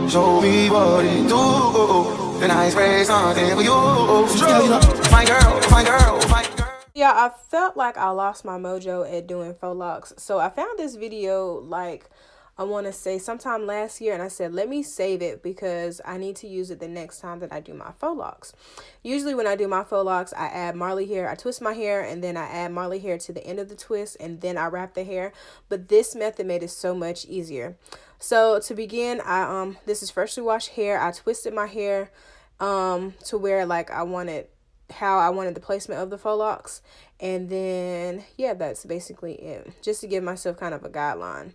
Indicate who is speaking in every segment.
Speaker 1: Show me what it do. Then I spray something for you. Fine girl, fine girl, fine girl.
Speaker 2: Yeah, I felt like I lost my mojo at doing faux locks. So I found this video, like, I want to say sometime last year, and I said, let me save it because I need to use it the next time that I do my faux locks. Usually when I do my faux locks, I add marley hair. I twist my hair, and then I add marley hair to the end of the twist, and then I wrap the hair. But this method made it so much easier. So to begin, this is freshly washed hair. I twisted my hair to where, like, how I wanted the placement of the faux locks. And then, yeah, that's basically it. Just to give myself kind of a guideline.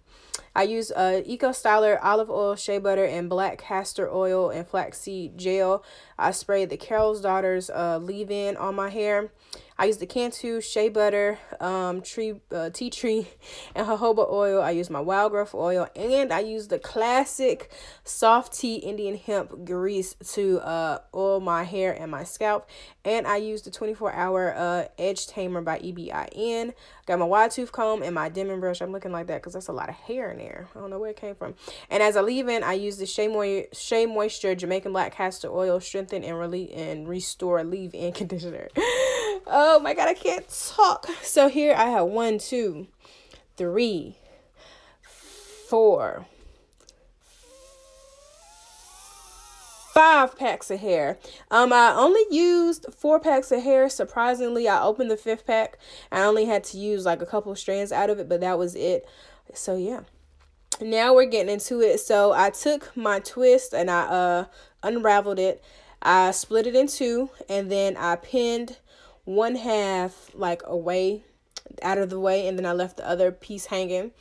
Speaker 2: I use Eco Styler olive oil, shea butter, and black castor oil and flaxseed gel. I sprayed the Carol's Daughters leave-in on my hair. I use the Cantu shea butter, tea tree, and jojoba oil. I use my wild growth oil, and I use the classic soft tea Indian hemp grease to oil my hair and my scalp. And I use the 24-hour edge tamer by EBIN. Got my wide tooth comb and my Denman brush. I'm looking like that because that's a lot of hair in there. I don't know where it came from. And as a leave-in, I use the Shea Moisture Jamaican Black Castor Oil Strengthen and Restore Leave-In Conditioner. Oh my God, I can't talk. So here I have 1, 2, 3, 4, 5 packs of hair. I only used 4 packs of hair. Surprisingly, I opened the 5th pack. I only had to use like a couple of strands out of it, but that was it. So yeah. Now we're getting into it. So I took my twist and I unraveled it. I split it in 2, and then I pinned 1/2 like away out of the way, and then I left the other piece hanging.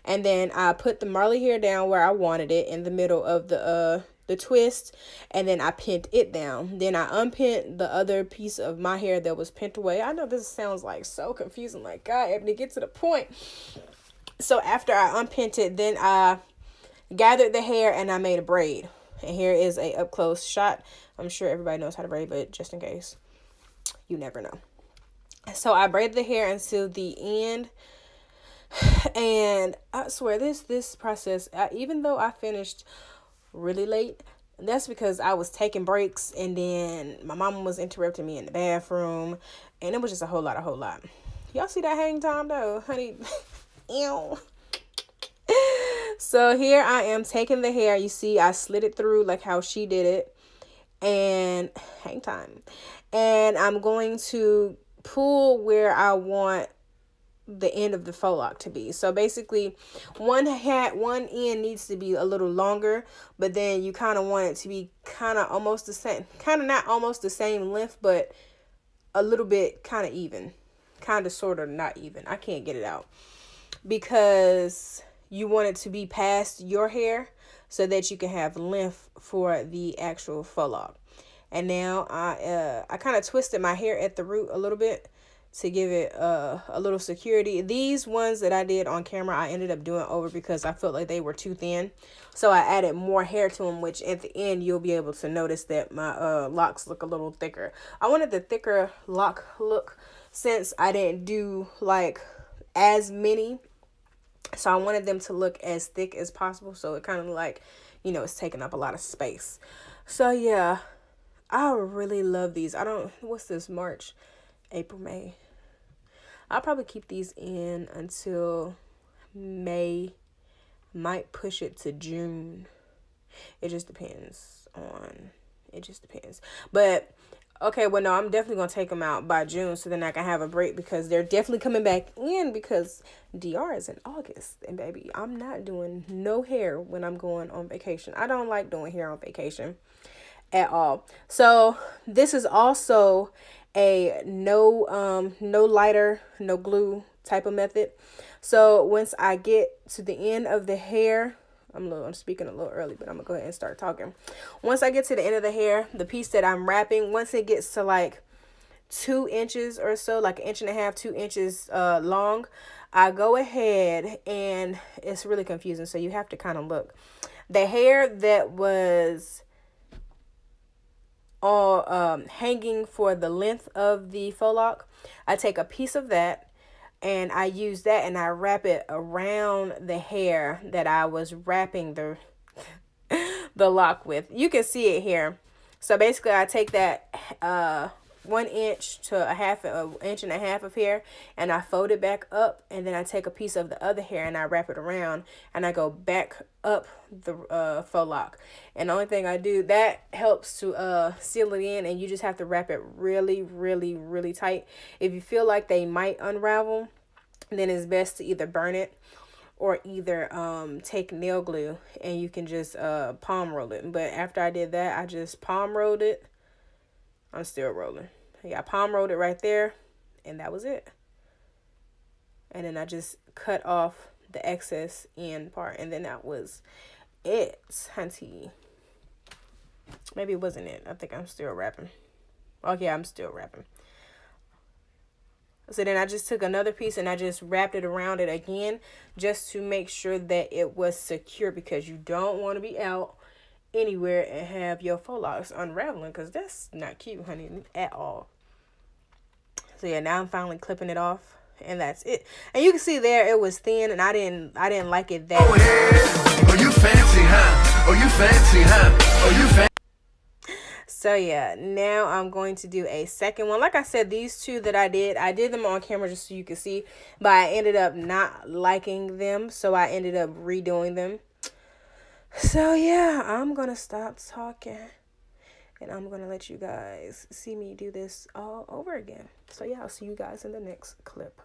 Speaker 2: And then I put the marley hair down where I wanted it in the middle of the twist, and then I pinned it down. Then I unpinned the other piece of my hair that was pinned away. I know this sounds like so confusing, like, God, Ebony, get to the point. So after I unpinned it, then I gathered the hair and I made a braid. And here is a up close shot. I'm sure everybody knows how to braid, but just in case, you never know. So I braided the hair until the end. And I swear this process, even though I finished really late, that's because I was taking breaks, and then my mama was interrupting me in the bathroom, and it was just a whole lot. Y'all see that hang time though, honey? Ew. So here I am taking the hair. You see I slid it through like how she did it, and hang time. And I'm going to pull where I want the end of the faux lock to be. So basically one end needs to be a little longer, but then you kind of want it to be kind of almost the same, kind of not almost the same length, but a little bit kind of even, kind of sort of not even. I can't get it out because you want it to be past your hair so that you can have length for the actual faux lock. And now I kind of twisted my hair at the root a little bit to give it a little security. These ones that I did on camera, I ended up doing over because I felt like they were too thin. So I added more hair to them, which at the end, you'll be able to notice that my locks look a little thicker. I wanted the thicker lock look since I didn't do like as many. So I wanted them to look as thick as possible. So it kind of like, you know, it's taking up a lot of space. So yeah, I really love these. What's this, March, April, May? I'll probably keep these in until May. Might push it to June. It just depends. But okay, well, no, I'm definitely going to take them out by June so then I can have a break because they're definitely coming back in because DR is in August. And baby, I'm not doing no hair when I'm going on vacation. I don't like doing hair on vacation at all. So this is also a no lighter, no glue type of method. So once I get to the end of the hair, I'm speaking a little early, but I'm gonna go ahead and start talking. Once I get to the end of the hair, the piece that I'm wrapping, once it gets to like 2 inches or so, like 1.5 inches, 2 inches long, I go ahead, and it's really confusing, so you have to kind of look. The hair that was all hanging for the length of the faux lock, I take a piece of that and I use that and I wrap it around the hair that I was wrapping the the lock width. You can see it here. So basically I take that 1 inch to an inch and a half of hair, and I fold it back up, and then I take a piece of the other hair and I wrap it around, and I go back up the faux lock. And the only thing I do that helps to seal it in, and you just have to wrap it really, really, really tight. If you feel like they might unravel, then it's best to either burn it or either take nail glue and you can just palm roll it. But after I did that, I just palm rolled it. I'm still rolling. Yeah, I palm rolled it right there, and that was it. And then I just cut off the excess end part, and then that was it, hunty. Maybe it wasn't it. I think I'm still wrapping. Okay, I'm still wrapping. So then I just took another piece and I just wrapped it around it again, just to make sure that it was secure, because you don't want to be out anywhere and have your faux locks unraveling, because that's not cute, honey, at all. So yeah, now I'm finally clipping it off, and that's it. And you can see there it was thin, and I didn't like it that.
Speaker 3: Oh yeah, oh you fancy, huh? Oh you fancy, huh? Oh you fancy.
Speaker 2: So yeah, now I'm going to do a second one. Like I said, these two that I did them on camera just so you can see, but I ended up not liking them, so I ended up redoing them. So yeah, I'm gonna stop talking, and I'm gonna let you guys see me do this all over again. So yeah, I'll see you guys in the next clip.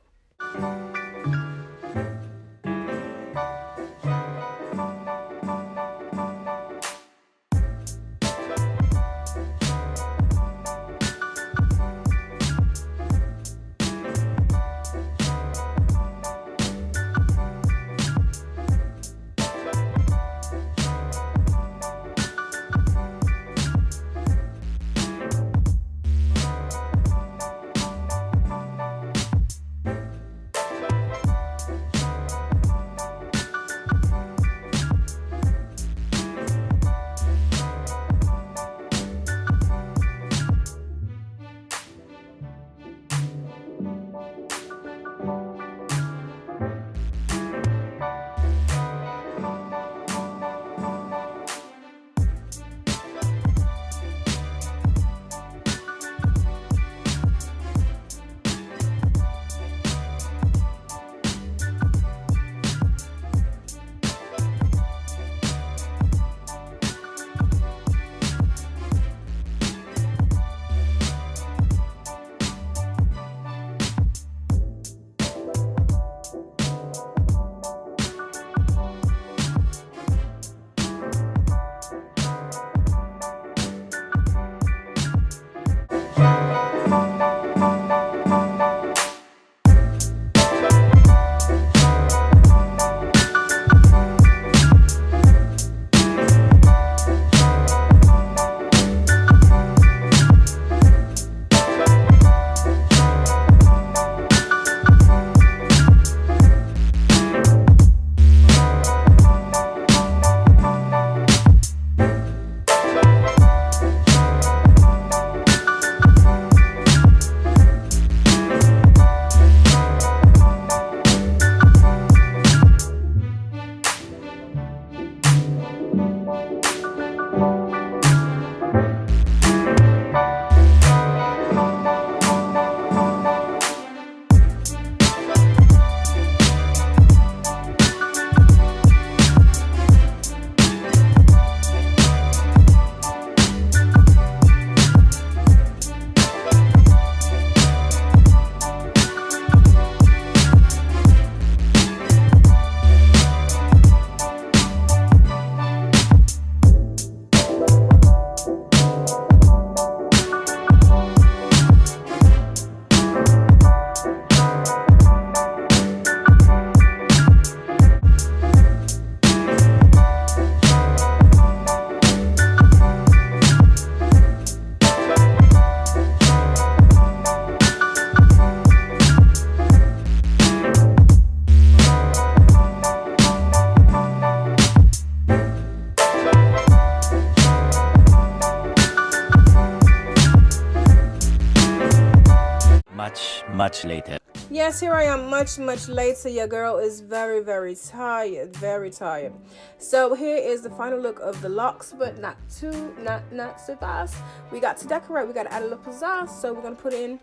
Speaker 4: Much later.
Speaker 2: Yes, here I am much later. Your girl is very tired. So here is the final look of the locks, but not so fast. We got to decorate, we got to add a little pizzazz, so we're gonna put in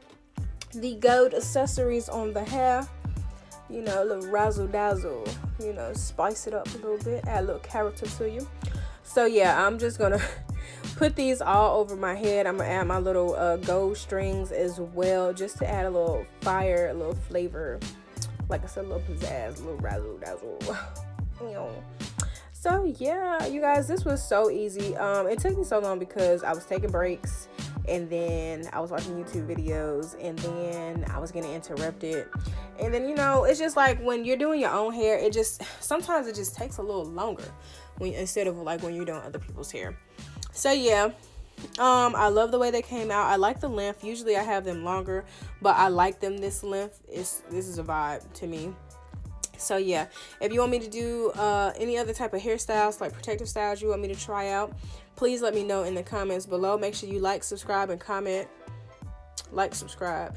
Speaker 2: the gold accessories on the hair, you know, a little razzle dazzle, you know, spice it up a little bit, add a little character to you. So yeah, I'm just gonna put these all over my head. I'm gonna add my little gold strings as well, just to add a little fire, a little flavor, like I said, a little pizzazz, a little razzle dazzle. You know. So yeah, you guys, this was so easy. It took me so long because I was taking breaks, and then I was watching YouTube videos, and then I was getting interrupted, and then, you know, it's just like when you're doing your own hair, it just sometimes it just takes a little longer instead of like when you're doing other people's hair. So yeah, I love the way they came out. I like the length. Usually I have them longer, but I like them this length. This is a vibe to me. So yeah, if you want me to do any other type of hairstyles, like protective styles you want me to try out, please let me know in the comments below. Make sure you like, subscribe, and comment. Like, subscribe.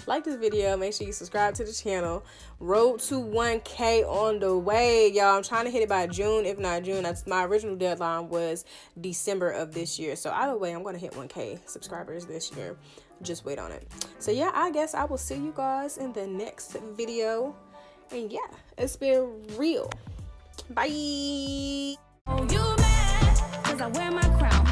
Speaker 2: Like this video. Make sure you subscribe to the channel. Road to 1K on the way, y'all. I'm trying to hit it by June. If not June, that's my original deadline was December of this year. So either way, I'm going to hit 1K subscribers this year. Just wait on it. So yeah, I guess I will see you guys in the next video. And yeah, it's been real. Bye.
Speaker 4: Oh, you mad 'cause I wear my crown.